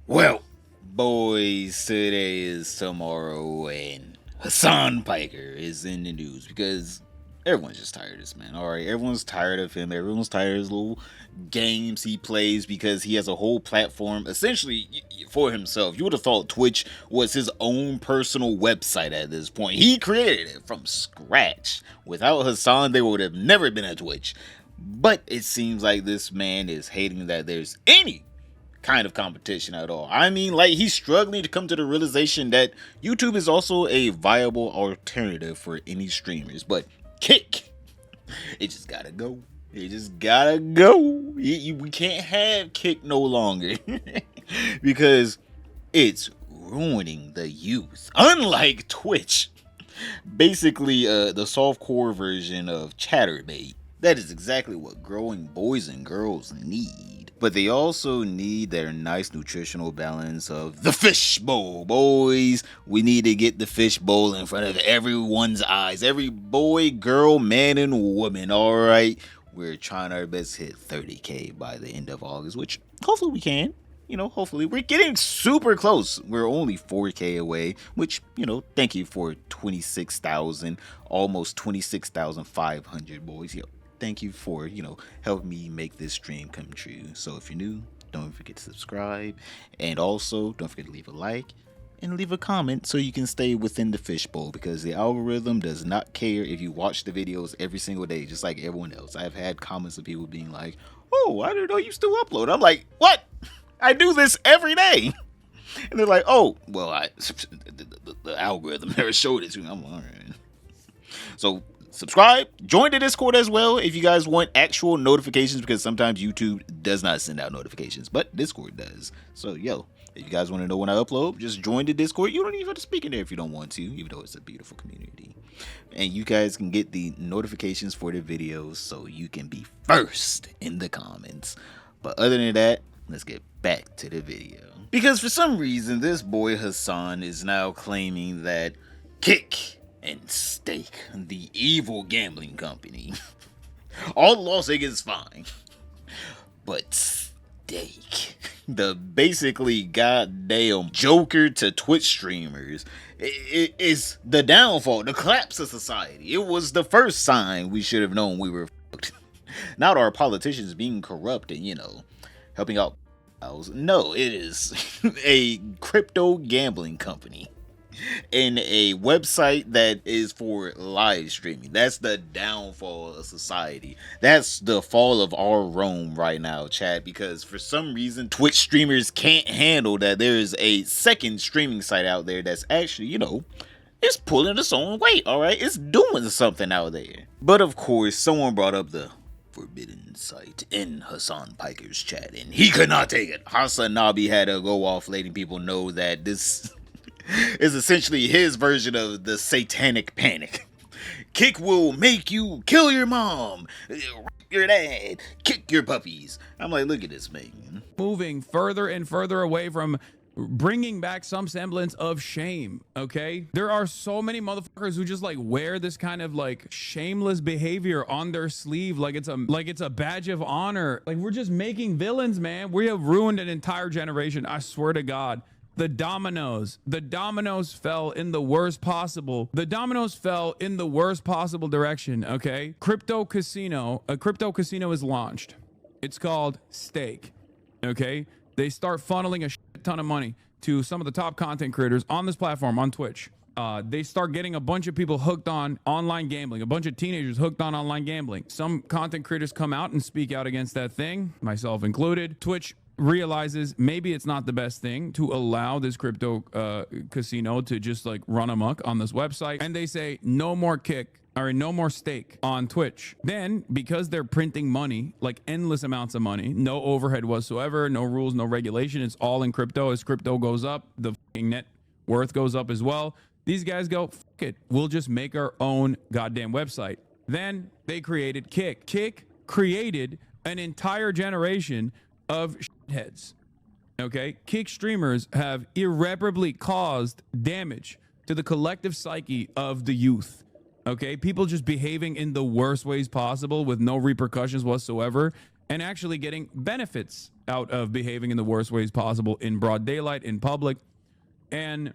Well, boys, today is tomorrow, and Hasan Piker is in the news because everyone's just tired of this man. All right, everyone's tired of him. Everyone's tired of his little games he plays because he has a whole platform essentially for himself. You would have thought Twitch was his own personal website at this point. He created it from scratch. Without Hasan, there would have never been a Twitch. But it seems like this man is hating that there's any kind of competition at all. I mean, like, he's struggling to come to the realization that YouTube is also a viable alternative for any streamers. But Kick, it just gotta go. It just gotta go. We can't have Kick no longer because it's ruining the youth. Unlike Twitch, basically the softcore version of Chatterbait. That is exactly what growing boys and girls need. But they also need their nice nutritional balance of the fishbowl, boys. We need to get the fishbowl in front of everyone's eyes. Every boy, girl, man, and woman, alright? We're trying our best to hit 30K by the end of August, which hopefully we can. Hopefully we're getting super close. We're only 4K away, which, thank you for 26,000, almost 26,500 boys. Thank you for, helping me make this dream come true. So if you're new, don't forget to subscribe. And also, don't forget to leave a like and leave a comment so you can stay within the fishbowl, because the algorithm does not care if you watch the videos every single day, just like everyone else. I've had comments of people being like, oh, I didn't know you still upload. I'm like, what? I do this every day. And they're like, oh, well, the algorithm never showed it to me. I'm all right. So subscribe, join the Discord as well if you guys want actual notifications, because sometimes YouTube does not send out notifications, but Discord does. So, if you guys want to know when I upload, just join the Discord. You don't even have to speak in there if you don't want to, even though it's a beautiful community. And you guys can get the notifications for the videos so you can be first in the comments. But other than that, let's get back to the video. Because for some reason, this boy Hasan is now claiming that Kick and Stake, the evil gambling company, all losing is fine, but Stake, the basically goddamn Joker to Twitch streamers, is the downfall, the collapse of society. It was the first sign we should have known we were fucked. Not our politicians being corrupt and, helping out. No, it is a crypto gambling company in a website that is for live streaming. That's the downfall of society. That's the fall of our Rome right now, chat, because for some reason Twitch streamers can't handle that there is a second streaming site out there that's actually, it's pulling its own weight, alright? It's doing something out there. But of course, someone brought up the forbidden site in Hasan Piker's chat, and he could not take it. Hasanabi had to go off letting people know that this is essentially his version of the satanic panic. Kick will make you kill your mom, rape your dad, kick your puppies. I'm like, look at this man. Moving further and further away from bringing back some semblance of shame, okay? There are so many motherfuckers who just wear this kind of shameless behavior on their sleeve like it's a badge of honor. We're just making villains, man. We have ruined an entire generation, I swear to God. The dominoes fell in the worst possible. Direction, okay? A crypto casino is launched. It's called Stake, okay? They start funneling a shit ton of money to some of the top content creators on this platform, on Twitch. They start getting a bunch of people hooked on online gambling, a bunch of teenagers hooked on online gambling. Some content creators come out and speak out against that thing, myself included. Twitch realizes maybe it's not the best thing to allow this crypto casino to just run amok on this website, and they say no more Kick or no more Stake on Twitch. Then, because they're printing money, endless amounts of money, no overhead whatsoever, no rules, no regulation, it's all in crypto. As crypto goes up, the net worth goes up as well. These guys go, fuck it, we'll just make our own goddamn website. Then they created Kick. Kick created an entire generation of shitheads, okay? Kick streamers have irreparably caused damage to the collective psyche of the youth, okay? People just behaving in the worst ways possible with no repercussions whatsoever and actually getting benefits out of behaving in the worst ways possible in broad daylight, in public. And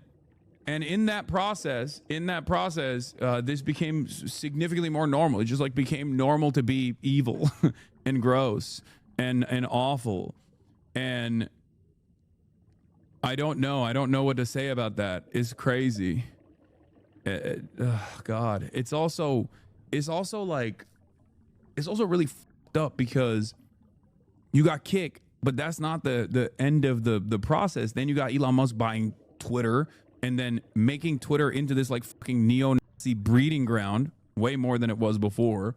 in that process, this became significantly more normal. It just like became normal to be evil and gross and awful. And I don't know what to say about that. It's crazy. God, it's also really fucked up because you got Kick, but that's not the end of the process. Then you got Elon Musk buying Twitter and then making Twitter into this like fucking neo-Nazi breeding ground way more than it was before.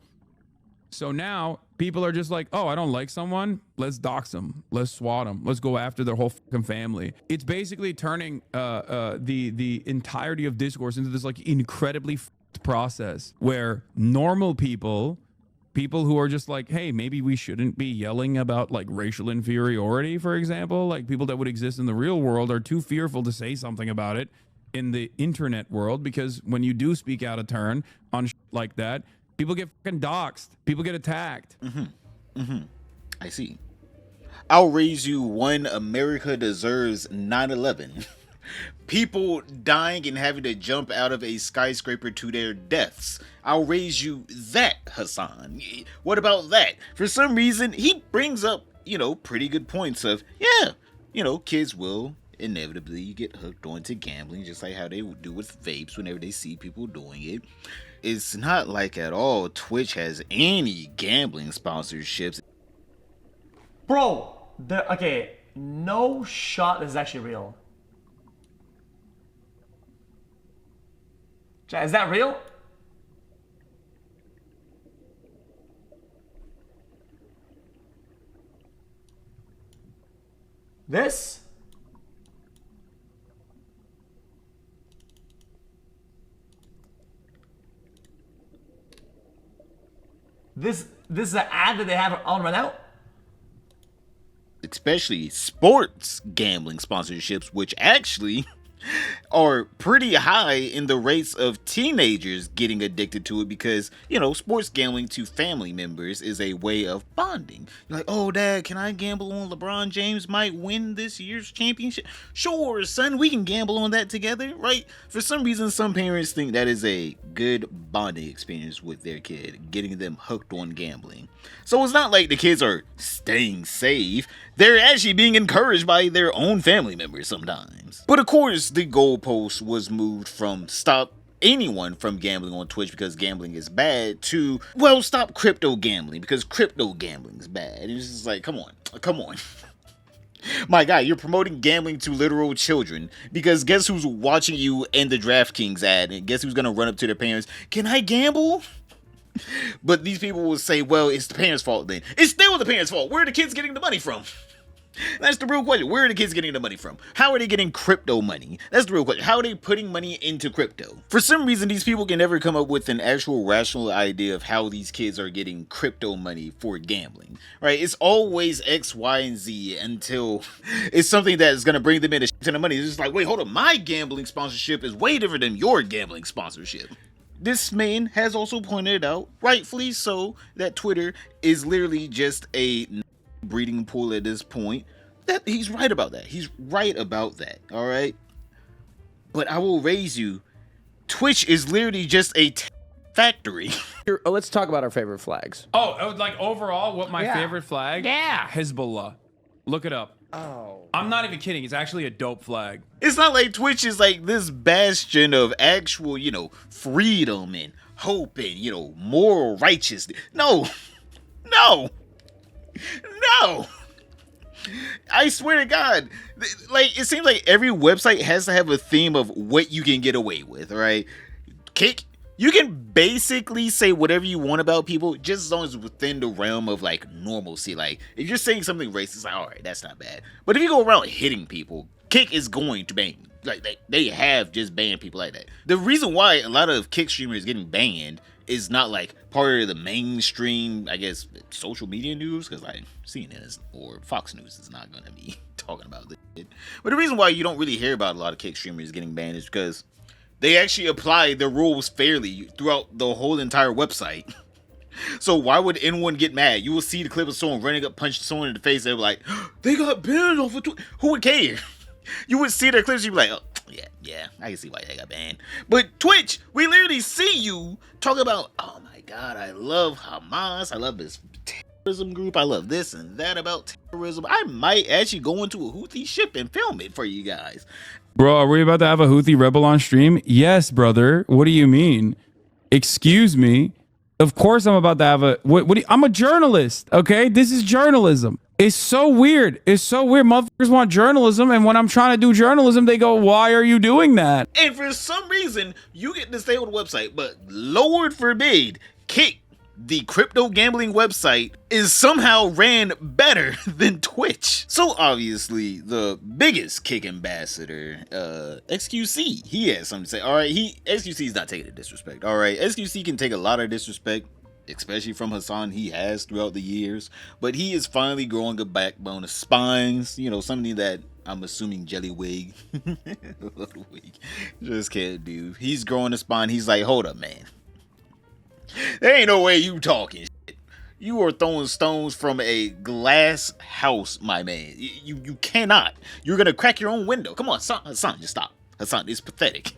So now people are just like, oh, I don't like someone. Let's dox them. Let's swat them. Let's go after their whole fucking family. It's basically turning the entirety of discourse into this like incredibly fucked process where normal people who are just like, hey, maybe we shouldn't be yelling about like racial inferiority, for example, like people that would exist in the real world are too fearful to say something about it in the internet world, because when you do speak out of turn on shit like that, people get fucking doxxed. People get attacked. I see. I'll raise you one. America deserves 9/11. People dying and having to jump out of a skyscraper to their deaths. I'll raise you that, Hasan. What about that? For some reason, he brings up, pretty good points of, kids will inevitably get hooked onto gambling, just like how they do with vapes whenever they see people doing it. It's not like at all Twitch has any gambling sponsorships. Bro, no shot this is actually real. Chat, is that real? This? This is an ad that they have on right now? Especially sports gambling sponsorships, which actually are pretty high in the rates of teenagers getting addicted to it, because sports gambling to family members is a way of bonding. You're like, oh dad, can I gamble on LeBron James might win this year's championship? Sure son, we can gamble on that together, right? For some reason, some parents think that is a good bonding experience with their kid, getting them hooked on gambling. So it's not like the kids are staying safe, they're actually being encouraged by their own family members sometimes. But of course, the goalpost was moved from stop anyone from gambling on Twitch because gambling is bad to, well, stop crypto gambling because crypto gambling is bad. And it's just like, come on. My guy, you're promoting gambling to literal children, because guess who's watching you and the DraftKings ad, and guess who's gonna run up to their parents, can I gamble? But these people will say, well, it's the parents' fault then. It's still the parents' fault. Where are the kids getting the money from? That's the real question. Where are the kids getting the money from? How are they getting crypto money? That's the real question. How are they putting money into crypto? For some reason, these people can never come up with an actual rational idea of how these kids are getting crypto money for gambling, right? It's always X, Y, and Z until it's something that is going to bring them in a ton of money. It's just like, wait, hold on. My gambling sponsorship is way different than your gambling sponsorship. This man has also pointed out, rightfully so, that Twitter is literally just a breeding pool at this point. That he's right about that. All right, but I will raise you, Twitch is literally just a factory. Let's talk about our favorite flags. Oh, like overall, what my favorite flag? Yeah, Hezbollah. Look it up. Oh, I'm not even kidding. It's actually a dope flag. It's not like Twitch is like this bastion of actual, freedom and hope and, moral righteousness. No. I swear to God, like, it seems like every website has to have a theme of what you can get away with, right? Kick, you can basically say whatever you want about people, just as long as it's within the realm of, like, normalcy. Like, if you're saying something racist, like, all right, that's not bad. But if you go around hitting people, Kick is going to ban you. Like, they have just banned people like that. The reason why a lot of Kick streamers getting banned is not, like, part of the mainstream, I guess, social media news, because, like, CNN or Fox News is not going to be talking about this shit. But the reason why you don't really hear about a lot of Kick streamers getting banned is because they actually apply the rules fairly throughout the whole entire website. So why would anyone get mad? You will see the clip of someone running up, punching someone in the face. They're like, they got banned off of Twitch. Who would care? You would see their clips. You'd be like, oh, yeah, I can see why they got banned. But Twitch, we literally see you talk about, oh my God, I love Hamas. I love this terrorism group. I love this and that about terrorism. I might actually go into a Houthi ship and film it for you guys. Bro, are we about to have a Houthi rebel on stream? Yes, brother. What do you mean? Excuse me. Of course I'm about to have a... I'm a journalist, okay? This is journalism. It's so weird. It's so weird. Motherfuckers want journalism, and when I'm trying to do journalism, they go, why are you doing that? And for some reason, you get to stay on the website, but Lord forbid, Kick, the crypto gambling website, is somehow ran better than Twitch. So obviously, the biggest Kick ambassador, XQC, he has something to say. All right, XQC is not taking the disrespect. All right, XQC can take a lot of disrespect, especially from Hasan. He has throughout the years, but he is finally growing a backbone, of spines, you know, something that I'm assuming Jellywig just can't do. He's growing a spine. He's like, hold up, man. There ain't no way you talking shit. You are throwing stones from a glass house, my man. You cannot. You're gonna crack your own window. Come on, Hasan, just stop. Hasan, it's pathetic.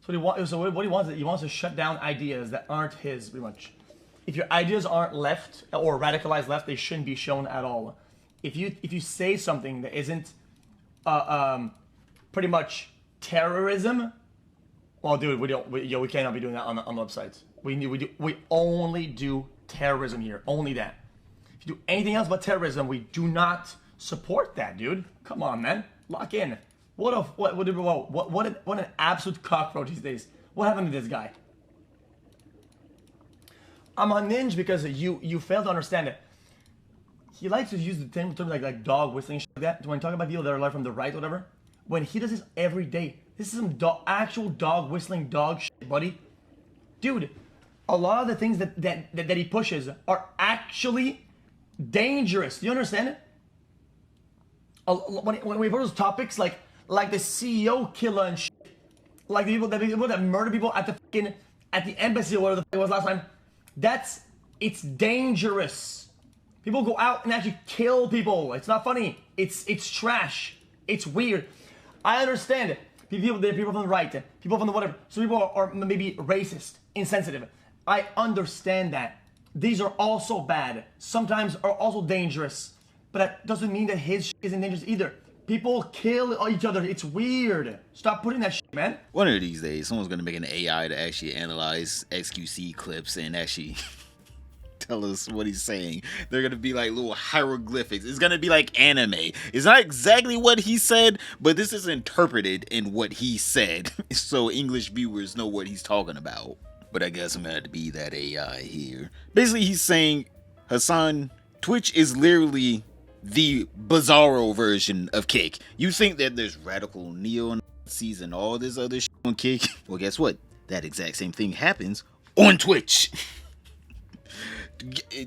So what he wants is he wants to shut down ideas that aren't his, pretty much. If your ideas aren't left or radicalized left, they shouldn't be shown at all. If you say something that isn't pretty much terrorism, well, dude, we cannot be doing that on the websites. We only do terrorism here, only that. If you do anything else but terrorism, we do not support that, dude. Come on, man, lock in. What an absolute cockroach these days. What happened to this guy? I'm unhinged because you fail to understand it. He likes to use the term like dog whistling shit like that when talking about people that are like from the right or whatever. When he does this every day, this is some actual dog whistling dog shit, buddy. Dude, a lot of the things that he pushes are actually dangerous. Do you understand it? When we put those topics like the CEO killer and shit, like the people that murder people at the embassy or whatever the fuck it was last time, it's dangerous. People go out and actually kill people. It's not funny. It's trash. It's weird. I understand it. People from the right, people from the whatever. Some people are maybe racist, insensitive. I understand that. These are also bad. Sometimes are also dangerous. But that doesn't mean that his shit isn't dangerous either. People kill each other. It's weird. Stop putting that shit, man. One of these days, someone's gonna make an AI to actually analyze XQC clips and actually tell us what he's saying. They're gonna be like little hieroglyphics. It's gonna be like anime. It's not exactly what he said, but this is interpreted in what he said, so English viewers know what he's talking about. But I guess I'm gonna have to be that AI here. Basically, he's saying, Hasan, Twitch is literally the bizarro version of Kick. You think that there's radical neo-Nazis and all this other shit on Kick? Well, guess what? That exact same thing happens on Twitch.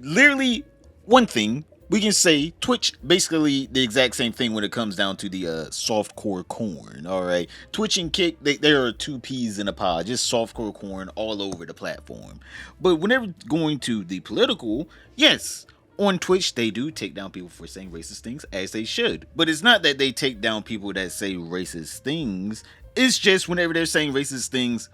Literally, one thing we can say, Twitch basically the exact same thing when it comes down to the softcore corn. All right, Twitch and Kick, there are two peas in a pod, just softcore corn all over the platform. But whenever going to the political, yes, on Twitch they do take down people for saying racist things, as they should. But it's not that they take down people that say racist things. It's just whenever they're saying racist things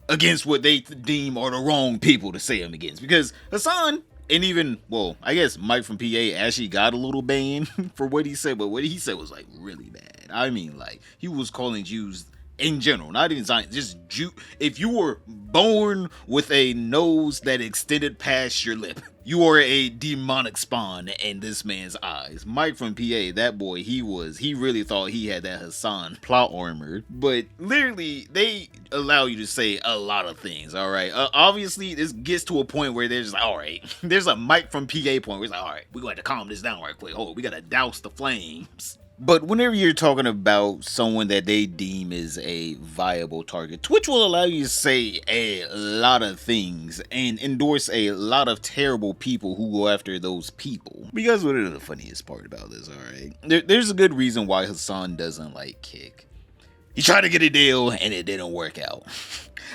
against what they deem are the wrong people to say them against. Because Hasan, and even, well, I guess Mike from PA actually got a little ban for what he said, but what he said was like really bad. I mean, like, he was calling Jews in general, not even Zion, just Jew. If you were born with a nose that extended past your lip, you are a demonic spawn in this man's eyes. Mike from PA, that boy, he really thought he had that Hasan plot armor. But literally, they allow you to say a lot of things, all right? Obviously, this gets to a point where they're just like, all right, there's a Mike from PA point where it's like, all right, we're going to calm this down right quick. Hold on, we got to douse the flames. But whenever you're talking about someone that they deem is a viable target, Twitch will allow you to say a lot of things and endorse a lot of terrible people who go after those people. Because what is the funniest part about this, alright? There's a good reason why Hasan doesn't like Kick. He tried to get a deal and it didn't work out.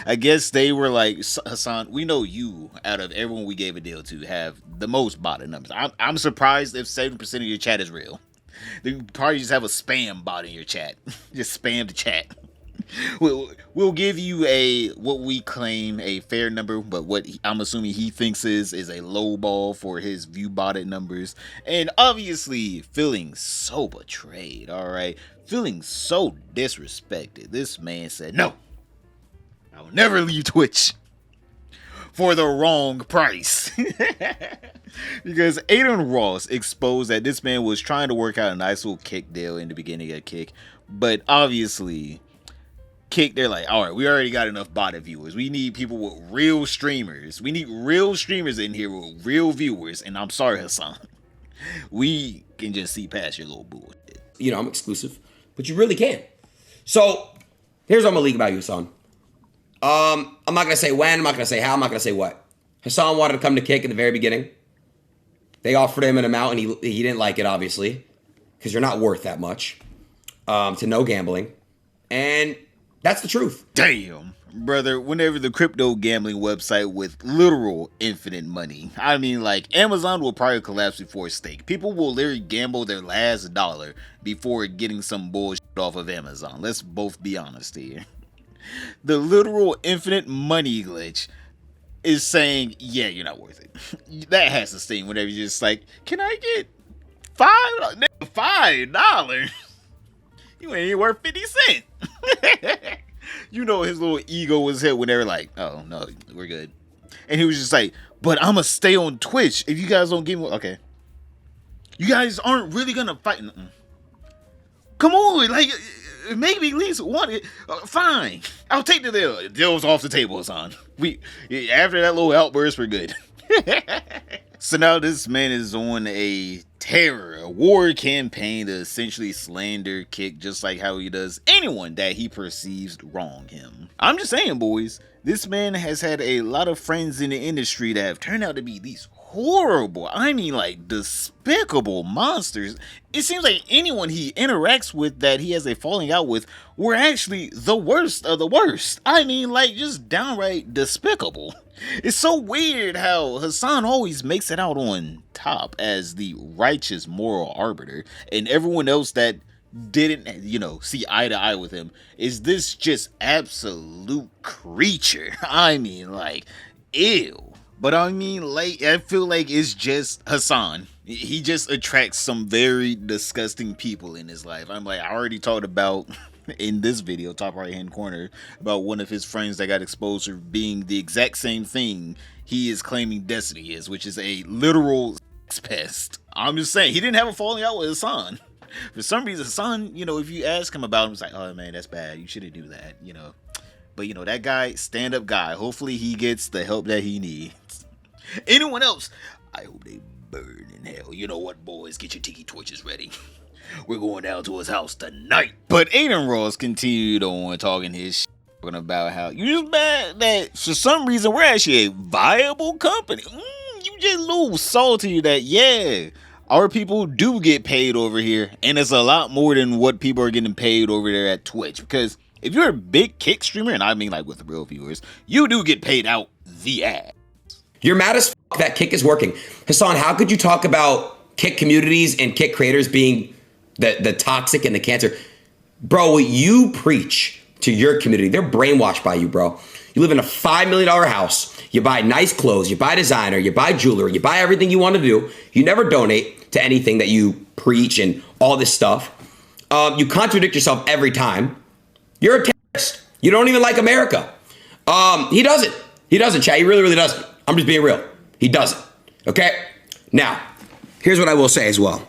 I guess they were like, Hasan, we know you, out of everyone we gave a deal to, have the most botted numbers. I'm surprised if 7% of your chat is real. They probably just have a spam bot in your chat. Just spam the chat. We'll give you what we claim a fair number, but what I'm assuming he thinks is a low ball for his view botted numbers. And obviously feeling so betrayed, all right? Feeling so disrespected. This man said, no, I will never leave Twitch for the wrong price. Because Aiden Ross exposed that this man was trying to work out a nice little Kick deal in the beginning of Kick, but obviously Kick, they're like, all right, we already got enough botted viewers. We need people with real streamers. We need real streamers in here with real viewers. And I'm sorry, Hasan, we can just see past your little bullshit. You know, I'm exclusive, but you really can't. So here's what I'm gonna leak about you, Hasan. I'm not gonna say when, I'm not gonna say how, I'm not gonna say what. Hasan wanted to come to Kick in the very beginning. They offered him an amount and he didn't like it, obviously, because you're not worth that much to no gambling. And that's the truth. Damn, brother, whenever the crypto gambling website with literal infinite money, I mean, like, Amazon will probably collapse before Stake. People will literally gamble their last dollar before getting some bullshit off of Amazon. Let's both be honest here. The literal infinite money glitch is saying, yeah, you're not worth it. That has to sting whenever you're just like, can I get $5? You ain't worth 50 cents. You know his little ego was hit when they were like, oh, no, we're good. And he was just like, but I'm going to stay on Twitch if you guys don't give me... Okay. You guys aren't really going to fight. Come on, like, maybe at least one. Fine. I'll take the deal. The deal's off the table, Hasan. After that little outburst, we're good. So now this man is on a war campaign to essentially slander Kick, just like how he does anyone that he perceives wrong him. I'm just saying, boys, this man has had a lot of friends in the industry that have turned out to be these horrible, I mean, like, despicable monsters. It seems like anyone he interacts with that he has a falling out with were actually the worst of the worst. I mean, like, just downright despicable. It's so weird how Hasan always makes it out on top as the righteous moral arbiter, and everyone else that didn't, see eye to eye with him is this just absolute creature. I mean, like, ew. But I mean, like, I feel like it's just Hasan. He just attracts some very disgusting people in his life. I'm like, I already talked about in this video, top right hand corner, about one of his friends that got exposed for being the exact same thing he is claiming Destiny is, which is a literal sex pest. I'm just saying, he didn't have a falling out with Hasan. For some reason, Hasan, if you ask him about him, it's like, oh man, that's bad. You shouldn't do that, But that guy, stand-up guy, hopefully he gets the help that he needs. Anyone else, I hope they burn in hell. You know what, boys? Get your tiki torches ready. We're going down to his house tonight. But Aiden Ross continued on talking his shit, talking about how you just mad that for some reason we're actually a viable company. You just a little salty that, yeah, our people do get paid over here, and it's a lot more than what people are getting paid over there at Twitch. Because if you're a big Kick streamer, and I mean like with real viewers, you do get paid out the ass. You're mad as fuck that Kick is working. Hasan, how could you talk about Kick communities and Kick creators being the toxic and the cancer? Bro, what you preach to your community, they're brainwashed by you, bro. You live in a $5 million house. You buy nice clothes. You buy designer. You buy jewelry. You buy everything you want to do. You never donate to anything that you preach and all this stuff. You contradict yourself every time. You're a terrorist. You don't even like America. He doesn't. He doesn't, chat. He really, really doesn't. I'm just being real. He doesn't. Okay? Now, here's what I will say as well.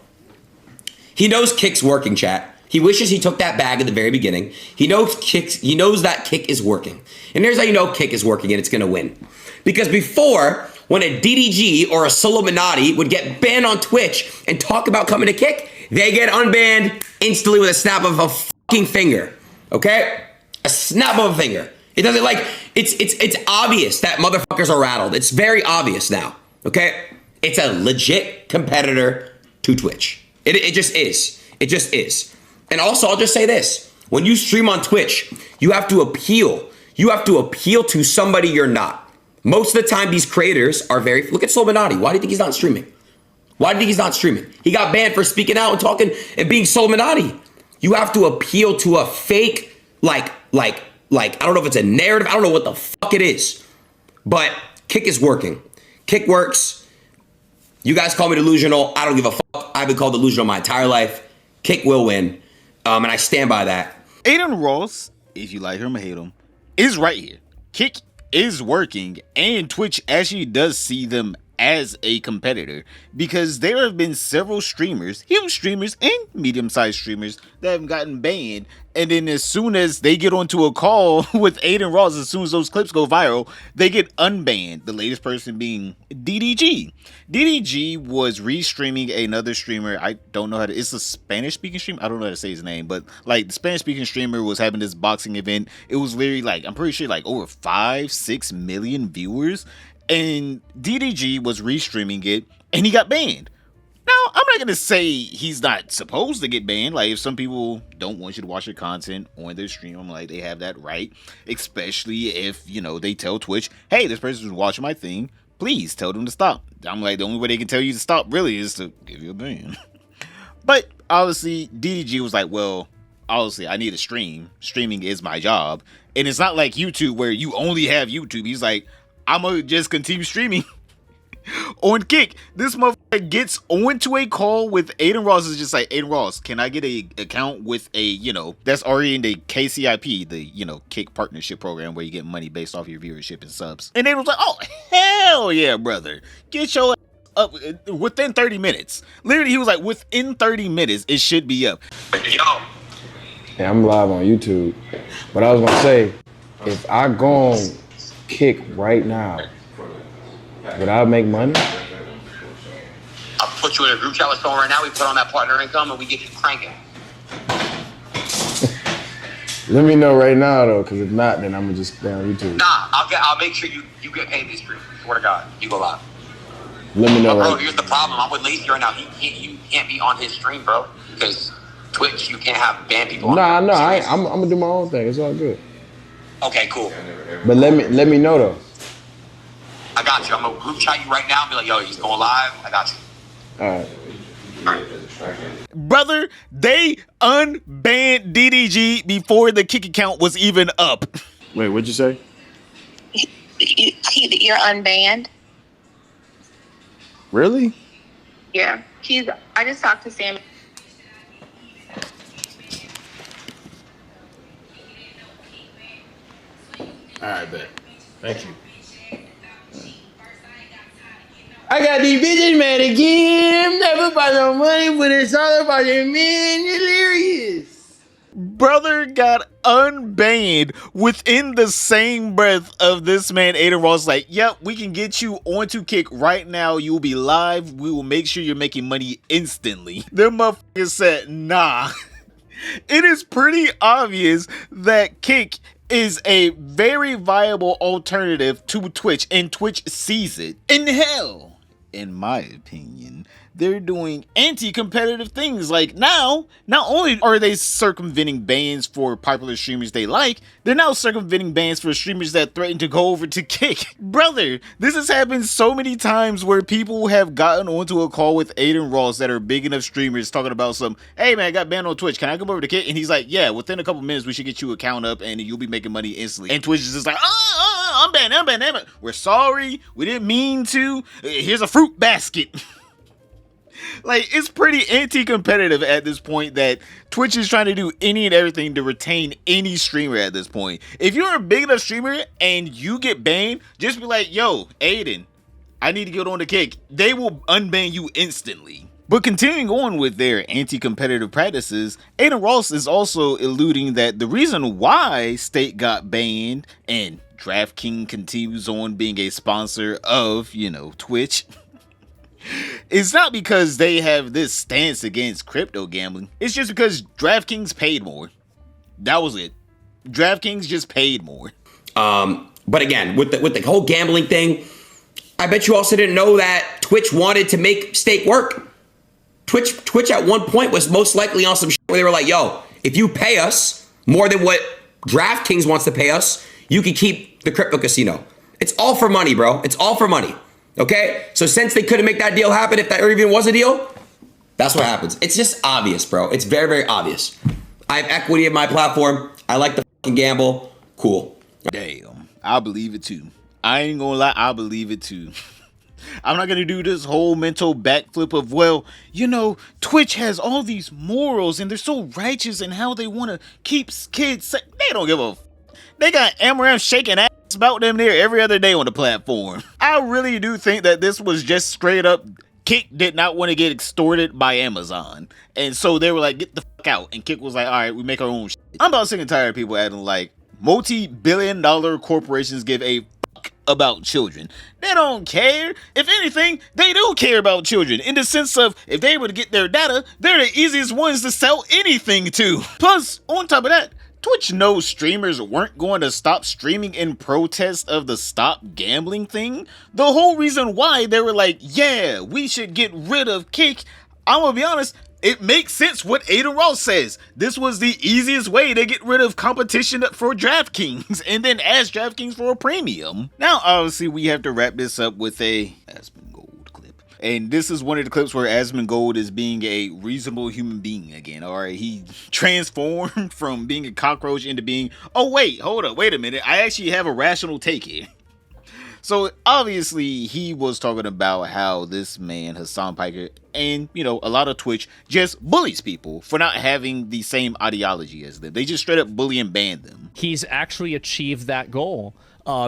He knows Kick's working, chat. He wishes he took that bag at the very beginning. He knows that Kick is working. And here's how you know Kick is working and it's going to win. Because before, when a DDG or a Solominati would get banned on Twitch and talk about coming to Kick, they get unbanned instantly with a snap of a fucking finger. Okay? A snap of a finger. It doesn't it's obvious that motherfuckers are rattled. It's very obvious now. Okay? It's a legit competitor to Twitch. It just is. It just is. And also, I'll just say this. When you stream on Twitch, you have to appeal. You have to appeal to somebody you're not. Most of the time, these creators are very, look at Solminati. Why do you think he's not streaming? Why do you think he's not streaming? He got banned for speaking out and talking and being Solminati. You have to appeal to a fake, like, I don't know if it's a narrative. I don't know what the fuck it is. But Kick is working. Kick works. You guys call me delusional. I don't give a fuck. I've been called delusional my entire life. Kick will win. And I stand by that. Aiden Ross, if you like him or hate him, is right here. Kick is working, and Twitch actually does see them as a competitor, because there have been several streamers, huge streamers and medium-sized streamers, that have gotten banned, and then as soon as they get onto a call with Aiden Ross, as soon as those clips go viral, they get unbanned. The latest person being DDG. DDG was restreaming another streamer. I don't know how to, it's a Spanish-speaking streamer. I don't know how to say his name, but like the Spanish-speaking streamer was having this boxing event. It was literally like, I'm pretty sure like over 5-6 million viewers. And DDG was restreaming it, and he got banned. Now, I'm not going to say he's not supposed to get banned. Like, if some people don't want you to watch your content on their stream, I'm like, they have that right. Especially if, you know, they tell Twitch, hey, this person's watching my thing. Please tell them to stop. I'm like, the only way they can tell you to stop, really, is to give you a ban. But, obviously, DDG was like, well, obviously, I need a stream. Streaming is my job. And it's not like YouTube, where you only have YouTube. He's like, I'm gonna just continue streaming on Kick. This motherfucker gets onto a call with Aiden Ross. Is just like, Aiden Ross, can I get a account with a, you know, that's already in the KCIP, the, you know, Kick partnership program where you get money based off your viewership and subs. And Aiden was like, oh, hell yeah, brother. Get your up within 30 minutes. Literally, he was like, within 30 minutes, it should be up. Yo. Yeah, I'm live on YouTube. But I was gonna say, if I go on Kick right now, would I make money? I'll put you in a group chat with someone right now. We put on that partner income and we get you cranking. Let me know right now though, because if not, then I'm gonna just stay on YouTube. Nah, I'll make sure you get paid this stream. Swear to God, you go live. Let me know. But bro, here's the problem. I'm with Lacey right now. You can't be on his stream, bro, because Twitch, you can't have banned people. Nah, I'm gonna do my own thing. It's all good. Okay, cool. But let me know though. I got you. I'm gonna group chat you right now and be like, yo, he's going live. I got you. All right. Brother, they unbanned DDG before the Kick account was even up. Wait, what'd you say? You're unbanned. Really? Yeah. I just talked to Sam. All right, bet. Thank you. I got these bitches mad again. Never about no money, but it's all about your man. Hilarious. Brother got unbanned within the same breath of this man, Aiden Ross. Like, yep, we can get you onto Kick right now. You will be live. We will make sure you're making money instantly. Them motherfuckers said, nah. It is pretty obvious that Kick is a very viable alternative to Twitch, and Twitch sees it. And hell, in my opinion, they're doing anti-competitive things. Like, now, not only are they circumventing bans for popular streamers they like, they're now circumventing bans for streamers that threaten to go over to Kick. Brother, this has happened so many times where people have gotten onto a call with Aiden Ross that are big enough streamers talking about some, hey man, I got banned on Twitch, can I come over to Kick? And he's like, yeah, within a couple minutes we should get you an account up and you'll be making money instantly. And Twitch is just like, I'm banned. We're sorry, we didn't mean to. Here's a fruit basket. Like, it's pretty anti-competitive at this point that Twitch is trying to do any and everything to retain any streamer at this point. If you're a big enough streamer and you get banned, just be like, yo, Aiden, I need to get on the Kick. They will unban you instantly. But continuing on with their anti-competitive practices, Aiden Ross is also alluding that the reason why State got banned and DraftKings continues on being a sponsor of, you know, Twitch, it's not because they have this stance against crypto gambling. It's just because DraftKings paid more. That was it. DraftKings just paid more. But again, with the whole gambling thing, I bet you also didn't know that Twitch wanted to make Stake work. Twitch at one point was most likely on some shit where they were like, yo, if you pay us, more than what DraftKings wants to pay us, you can keep the crypto casino. It's all for money, bro. It's all for money. Okay? So since they couldn't make that deal happen, if that even was a deal, that's what happens. It's just obvious, bro. It's very, very obvious. I have equity in my platform. I like to fucking gamble. Cool. Damn. I believe it too. I ain't gonna lie, I believe it too. I'm not gonna do this whole mental backflip of, well, you know, Twitch has all these morals and they're so righteous in how they want to keep kids safe. They don't give a They got Amaranth shaking ass about them there every other day on the platform. I really do think that this was just straight up Kick did not want to get extorted by Amazon. And so they were like, get the fuck out. And Kick was like, all right, we make our own shit. I'm about sick and tired of people acting like multi-billion-dollar corporations give a fuck about children. They don't care. If anything, they do care about children in the sense of if they were to get their data, they're the easiest ones to sell anything to. Plus, on top of that, Twitch knows streamers weren't going to stop streaming in protest of the stop gambling thing. The whole reason why they were like, yeah, we should get rid of Kick, I'm gonna be honest, it makes sense what Aiden Ross says. This was the easiest way to get rid of competition for DraftKings and then ask DraftKings for a premium. Now, obviously, we have to wrap this up with a Asmongold clip. And this is one of the clips where Asmongold is being a reasonable human being again. All right, he transformed from being a cockroach into being, oh wait, hold up, wait a minute. I actually have a rational take here. So obviously he was talking about how this man, Hasan Piker, and you know, a lot of Twitch just bullies people for not having the same ideology as them. They just straight up bully and ban them. He's actually achieved that goal.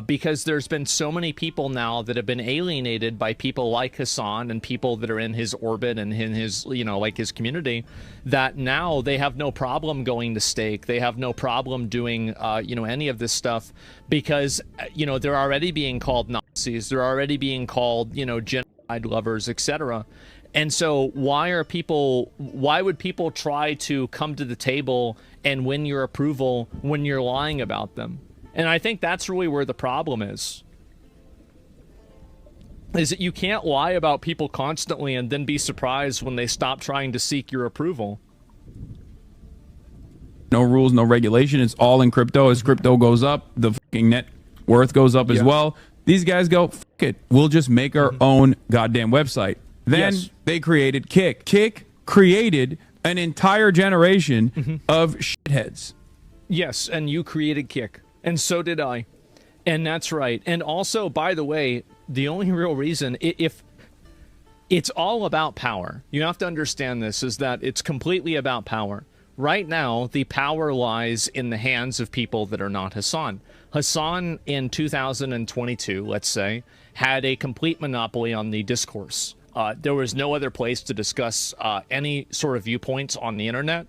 Because there's been so many people now that have been alienated by people like Hasan and people that are in his orbit and in his, you know, like his community, that now they have no problem going to stake. They have no problem doing, you know, any of this stuff because, you know, they're already being called Nazis. They're already being called, you know, genocide lovers, etc. And so why would people try to come to the table and win your approval when you're lying about them? And I think that's really where the problem is that you can't lie about people constantly and then be surprised when they stop trying to seek your approval. No rules, no regulation. It's all in crypto. As crypto goes up, the fucking net worth goes up as well. These guys go, fuck it. We'll just make our own goddamn website. Then they created Kick. Kick created an entire generation of shitheads. Yes, and you created Kick. And so did I. And that's right. And also, by the way, the only real reason, if it's all about power, you have to understand this, is that it's completely about power. Right now, the power lies in the hands of people that are not Hasan. Hasan, in 2022, let's say, had a complete monopoly on the discourse. There was no other place to discuss any sort of viewpoints on the internet.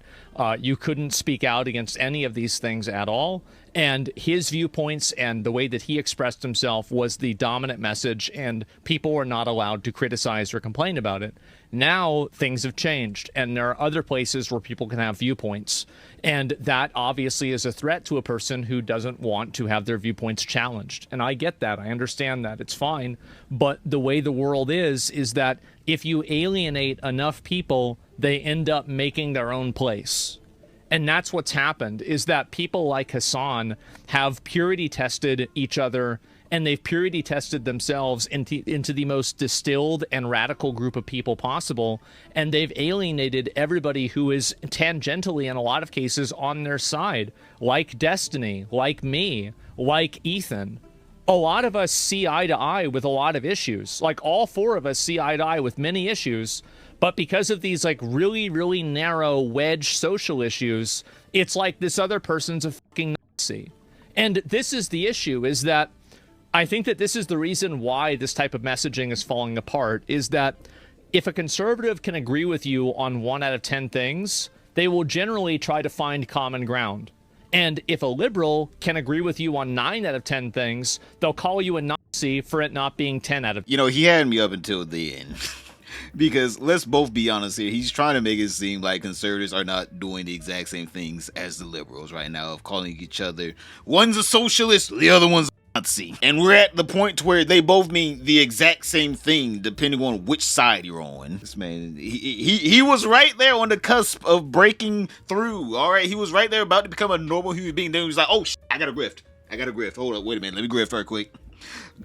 You couldn't speak out against any of these things at all. And his viewpoints and the way that he expressed himself was the dominant message, and people were not allowed to criticize or complain about it. Now things have changed, and there are other places where people can have viewpoints. And that obviously is a threat to a person who doesn't want to have their viewpoints challenged. And I get that. I understand that. It's fine. But the way the world is that if you alienate enough people, they end up making their own place. And that's what's happened, is that people like Hasan have purity tested each other, and they've purity tested themselves into the most distilled and radical group of people possible, and they've alienated everybody who is tangentially, in a lot of cases, on their side, like Destiny, like me, like Ethan. A lot of us see eye to eye with a lot of issues. Like, all four of us see eye to eye with many issues. But because of these, like, really, really narrow wedge social issues, it's like this other person's a fucking Nazi. And this is the issue, is that I think that this is the reason why this type of messaging is falling apart, is that if a conservative can agree with you on 1 out of 10 things, they will generally try to find common ground. And if a liberal can agree with you on 9 out of 10 things, they'll call you a Nazi for it not being 10 out of 10. You know, he had me up until the end. Because let's both be honest here, he's trying to make it seem like conservatives are not doing the exact same things as the liberals right now, of calling each other, one's a socialist, the other one's a Nazi. And we're at the point to where they both mean the exact same thing depending on which side you're on. This man, he was right there on the cusp of breaking through. All right, he was right there about to become a normal human being. Then he was like, oh, I gotta grift. Hold up, wait a minute. Let me grift right quick.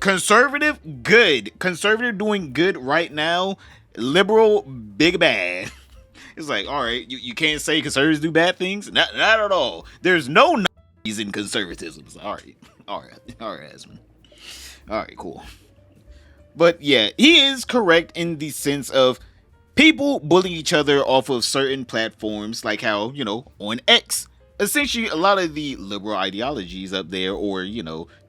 Conservative, good. Conservative doing good right now. Liberal, big bad. It's like, all right, you can't say conservatives do bad things? Not at all. There's no Nazis in conservatism. It's like, all right, Asmon. All right, cool. But yeah, he is correct in the sense of people bullying each other off of certain platforms, like how, on X, essentially a lot of the liberal ideologies up there, or,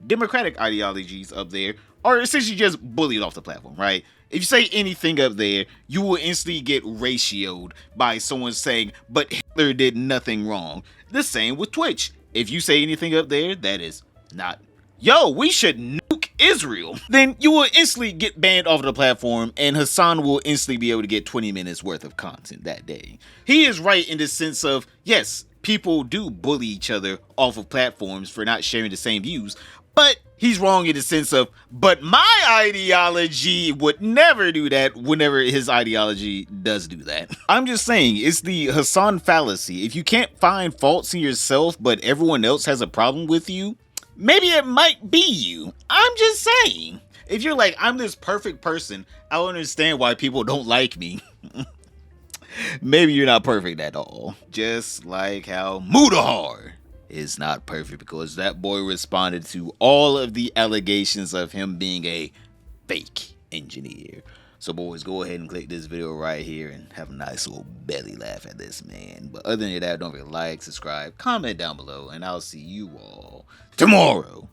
democratic ideologies up there, are essentially just bullied off the platform, right? If you say anything up there, you will instantly get ratioed by someone saying, but Hitler did nothing wrong. The same with Twitch. If you say anything up there that is not, yo, we should nuke Israel, then you will instantly get banned off the platform, and Hasan will instantly be able to get 20 minutes worth of content that day. He is right in the sense of, yes, people do bully each other off of platforms for not sharing the same views, but he's wrong in the sense of, but my ideology would never do that whenever his ideology does do that. I'm just saying, it's the Hasan fallacy. If you can't find faults in yourself, but everyone else has a problem with you, maybe it might be you. I'm just saying. If you're like, I'm this perfect person, I don't understand why people don't like me. Maybe you're not perfect at all. Just like how Mudahar is not perfect, because that boy responded to all of the allegations of him being a fake engineer. So boys, go ahead and click this video right here and have a nice little belly laugh at this man. But other than that, don't forget to like, subscribe, comment down below, and I'll see you all tomorrow.